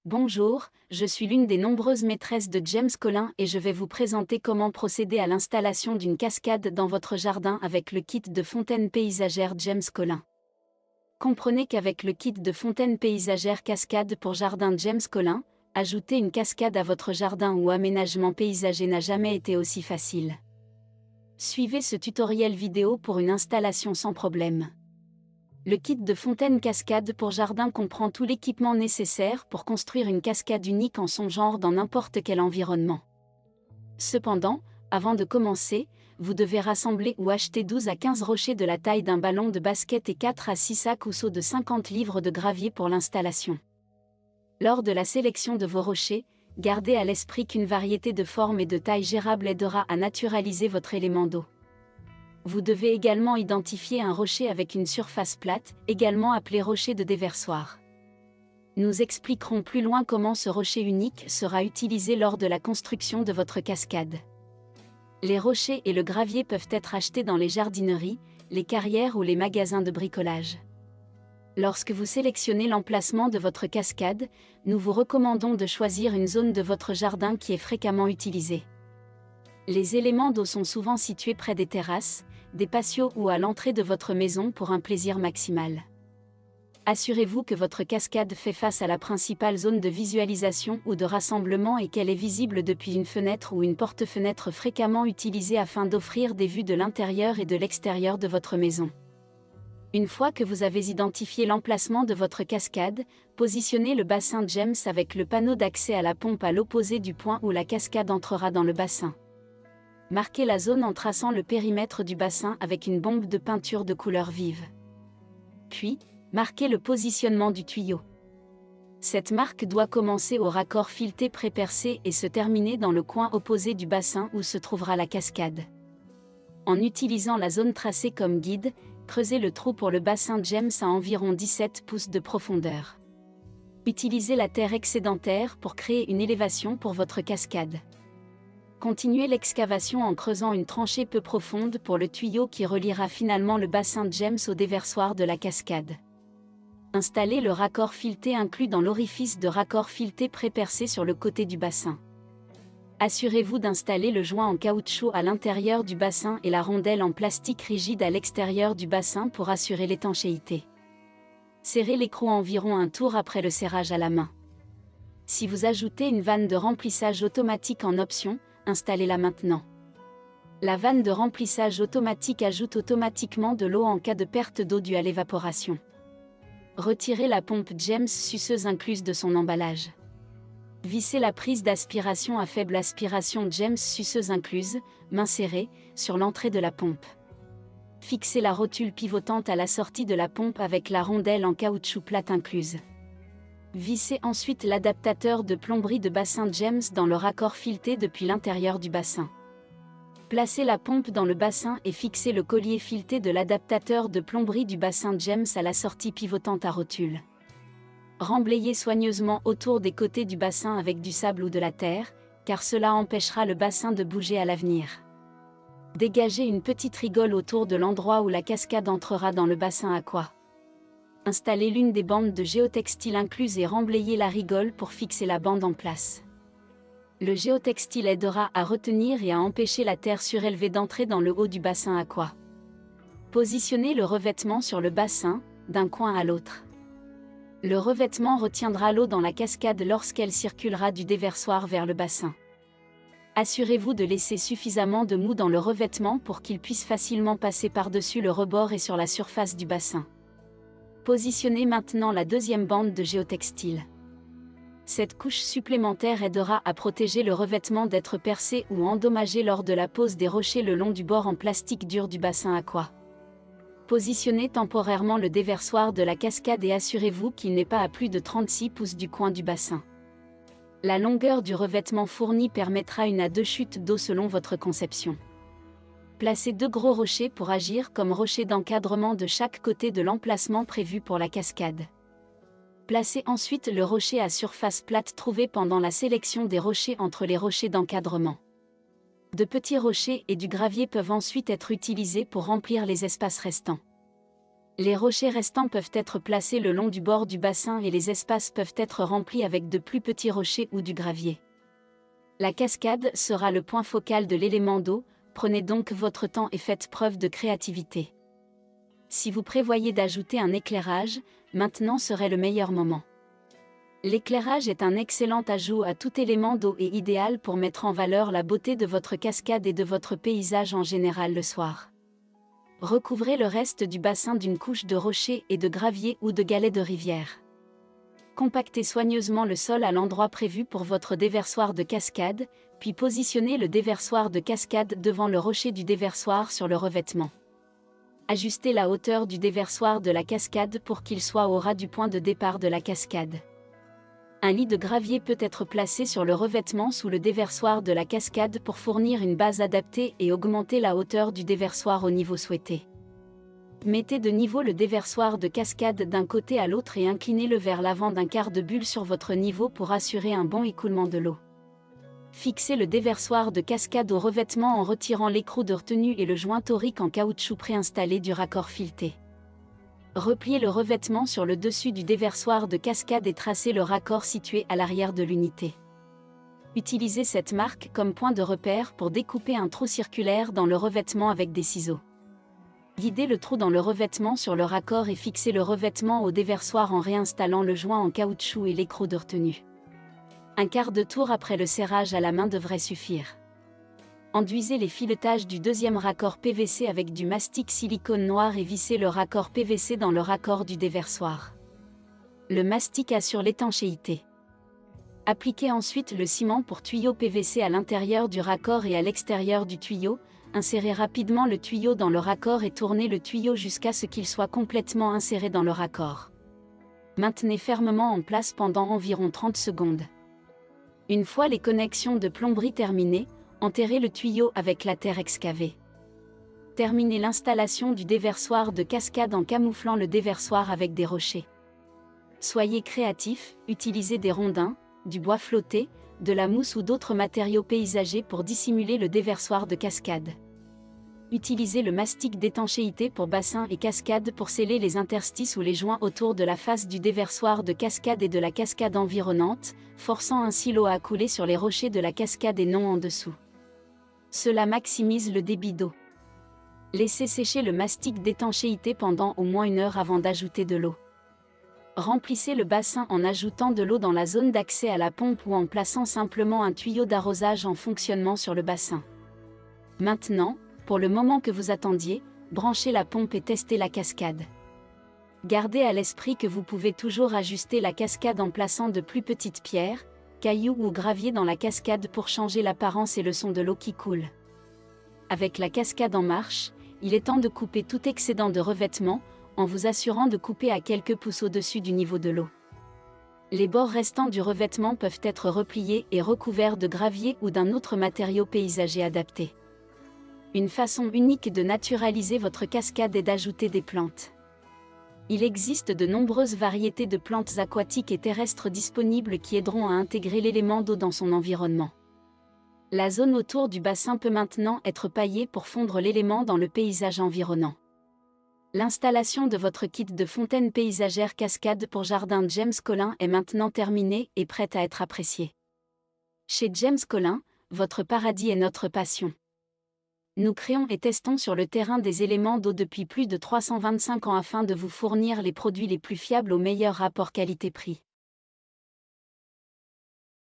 Bonjour, je suis l'une des nombreuses maîtresses de James Collin et je vais vous présenter comment procéder à l'installation d'une cascade dans votre jardin avec le kit de fontaine paysagère James Collin. Comprenez qu'avec le kit de fontaine paysagère cascade pour jardin James Collin, ajouter une cascade à votre jardin ou aménagement paysager n'a jamais été aussi facile. Suivez ce tutoriel vidéo pour une installation sans problème. Le kit de fontaine cascade pour jardin comprend tout l'équipement nécessaire pour construire une cascade unique en son genre dans n'importe quel environnement. Cependant, avant de commencer, vous devez rassembler ou acheter 12 à 15 rochers de la taille d'un ballon de basket et 4 à 6 sacs ou seaux de 50 livres de gravier pour l'installation. Lors de la sélection de vos rochers, gardez à l'esprit qu'une variété de formes et de tailles gérables aidera à naturaliser votre élément d'eau. Vous devez également identifier un rocher avec une surface plate, également appelé rocher de déversoir. Nous expliquerons plus loin comment ce rocher unique sera utilisé lors de la construction de votre cascade. Les rochers et le gravier peuvent être achetés dans les jardineries, les carrières ou les magasins de bricolage. Lorsque vous sélectionnez l'emplacement de votre cascade, nous vous recommandons de choisir une zone de votre jardin qui est fréquemment utilisée. Les éléments d'eau sont souvent situés près des terrasses, des patios ou à l'entrée de votre maison pour un plaisir maximal. Assurez-vous que votre cascade fait face à la principale zone de visualisation ou de rassemblement et qu'elle est visible depuis une fenêtre ou une porte-fenêtre fréquemment utilisée afin d'offrir des vues de l'intérieur et de l'extérieur de votre maison. Une fois que vous avez identifié l'emplacement de votre cascade, positionnez le bassin James avec le panneau d'accès à la pompe à l'opposé du point où la cascade entrera dans le bassin. Marquez la zone en traçant le périmètre du bassin avec une bombe de peinture de couleur vive. Puis, marquez le positionnement du tuyau. Cette marque doit commencer au raccord fileté pré-percé et se terminer dans le coin opposé du bassin où se trouvera la cascade. En utilisant la zone tracée comme guide, creusez le trou pour le bassin James à environ 17 pouces de profondeur. Utilisez la terre excédentaire pour créer une élévation pour votre cascade. Continuez l'excavation en creusant une tranchée peu profonde pour le tuyau qui reliera finalement le bassin James au déversoir de la cascade. Installez le raccord fileté inclus dans l'orifice de raccord fileté pré-percé sur le côté du bassin. Assurez-vous d'installer le joint en caoutchouc à l'intérieur du bassin et la rondelle en plastique rigide à l'extérieur du bassin pour assurer l'étanchéité. Serrez l'écrou environ un tour après le serrage à la main. Si vous ajoutez une vanne de remplissage automatique en option, installez-la maintenant. La vanne de remplissage automatique ajoute automatiquement de l'eau en cas de perte d'eau due à l'évaporation. Retirez la pompe James suceuse incluse de son emballage. Vissez la prise d'aspiration à faible aspiration James suceuse incluse, main serrée, sur l'entrée de la pompe. Fixez la rotule pivotante à la sortie de la pompe avec la rondelle en caoutchouc plate incluse. Vissez ensuite l'adaptateur de plomberie de bassin James dans le raccord fileté depuis l'intérieur du bassin. Placez la pompe dans le bassin et fixez le collier fileté de l'adaptateur de plomberie du bassin James à la sortie pivotante à rotule. Remblayez soigneusement autour des côtés du bassin avec du sable ou de la terre, car cela empêchera le bassin de bouger à l'avenir. Dégagez une petite rigole autour de l'endroit où la cascade entrera dans le bassin aqua. Installez l'une des bandes de géotextile incluses et remblayez la rigole pour fixer la bande en place. Le géotextile aidera à retenir et à empêcher la terre surélevée d'entrer dans le haut du bassin aqua. Positionnez le revêtement sur le bassin, d'un coin à l'autre. Le revêtement retiendra l'eau dans la cascade lorsqu'elle circulera du déversoir vers le bassin. Assurez-vous de laisser suffisamment de mou dans le revêtement pour qu'il puisse facilement passer par-dessus le rebord et sur la surface du bassin. Positionnez maintenant la deuxième bande de géotextile. Cette couche supplémentaire aidera à protéger le revêtement d'être percé ou endommagé lors de la pose des rochers le long du bord en plastique dur du bassin aqua. Positionnez temporairement le déversoir de la cascade et assurez-vous qu'il n'est pas à plus de 36 pouces du coin du bassin. La longueur du revêtement fourni permettra une à deux chutes d'eau selon votre conception. Placez 2 gros rochers pour agir comme rochers d'encadrement de chaque côté de l'emplacement prévu pour la cascade. Placez ensuite le rocher à surface plate trouvé pendant la sélection des rochers entre les rochers d'encadrement. De petits rochers et du gravier peuvent ensuite être utilisés pour remplir les espaces restants. Les rochers restants peuvent être placés le long du bord du bassin et les espaces peuvent être remplis avec de plus petits rochers ou du gravier. La cascade sera le point focal de l'élément d'eau, prenez donc votre temps et faites preuve de créativité. Si vous prévoyez d'ajouter un éclairage, maintenant serait le meilleur moment. L'éclairage est un excellent ajout à tout élément d'eau et idéal pour mettre en valeur la beauté de votre cascade et de votre paysage en général le soir. Recouvrez le reste du bassin d'une couche de rochers et de gravier ou de galets de rivière. Compactez soigneusement le sol à l'endroit prévu pour votre déversoir de cascade, puis positionnez le déversoir de cascade devant le rocher du déversoir sur le revêtement. Ajustez la hauteur du déversoir de la cascade pour qu'il soit au ras du point de départ de la cascade. Un lit de gravier peut être placé sur le revêtement sous le déversoir de la cascade pour fournir une base adaptée et augmenter la hauteur du déversoir au niveau souhaité. Mettez de niveau le déversoir de cascade d'un côté à l'autre et inclinez-le vers l'avant d'un quart de bulle sur votre niveau pour assurer un bon écoulement de l'eau. Fixez le déversoir de cascade au revêtement en retirant l'écrou de retenue et le joint torique en caoutchouc préinstallé du raccord fileté. Repliez le revêtement sur le dessus du déversoir de cascade et tracez le raccord situé à l'arrière de l'unité. Utilisez cette marque comme point de repère pour découper un trou circulaire dans le revêtement avec des ciseaux. Guidez le trou dans le revêtement sur le raccord et fixez le revêtement au déversoir en réinstallant le joint en caoutchouc et l'écrou de retenue. Un quart de tour après le serrage à la main devrait suffire. Enduisez les filetages du deuxième raccord PVC avec du mastic silicone noir et vissez le raccord PVC dans le raccord du déversoir. Le mastic assure l'étanchéité. Appliquez ensuite le ciment pour tuyau PVC à l'intérieur du raccord et à l'extérieur du tuyau. Insérez rapidement le tuyau dans le raccord et tournez le tuyau jusqu'à ce qu'il soit complètement inséré dans le raccord. Maintenez fermement en place pendant environ 30 secondes. Une fois les connexions de plomberie terminées, enterrez le tuyau avec la terre excavée. Terminez l'installation du déversoir de cascade en camouflant le déversoir avec des rochers. Soyez créatif, utilisez des rondins, du bois flotté, de la mousse ou d'autres matériaux paysagers pour dissimuler le déversoir de cascade. Utilisez le mastic d'étanchéité pour bassin et cascade pour sceller les interstices ou les joints autour de la face du déversoir de cascade et de la cascade environnante, forçant ainsi l'eau à couler sur les rochers de la cascade et non en dessous. Cela maximise le débit d'eau. Laissez sécher le mastic d'étanchéité pendant au moins 1 heure avant d'ajouter de l'eau. Remplissez le bassin en ajoutant de l'eau dans la zone d'accès à la pompe ou en plaçant simplement un tuyau d'arrosage en fonctionnement sur le bassin. Maintenant, pour le moment que vous attendiez, branchez la pompe et testez la cascade. Gardez à l'esprit que vous pouvez toujours ajuster la cascade en plaçant de plus petites pierres, cailloux ou graviers dans la cascade pour changer l'apparence et le son de l'eau qui coule. Avec la cascade en marche, il est temps de couper tout excédent de revêtement, en vous assurant de couper à quelques pouces au-dessus du niveau de l'eau. Les bords restants du revêtement peuvent être repliés et recouverts de gravier ou d'un autre matériau paysager adapté. Une façon unique de naturaliser votre cascade est d'ajouter des plantes. Il existe de nombreuses variétés de plantes aquatiques et terrestres disponibles qui aideront à intégrer l'élément d'eau dans son environnement. La zone autour du bassin peut maintenant être paillée pour fondre l'élément dans le paysage environnant. L'installation de votre kit de fontaine paysagère cascade pour jardin James Collin est maintenant terminée et prête à être appréciée. Chez James Collin, votre paradis est notre passion. Nous créons et testons sur le terrain des éléments d'eau depuis plus de 325 ans afin de vous fournir les produits les plus fiables au meilleur rapport qualité-prix.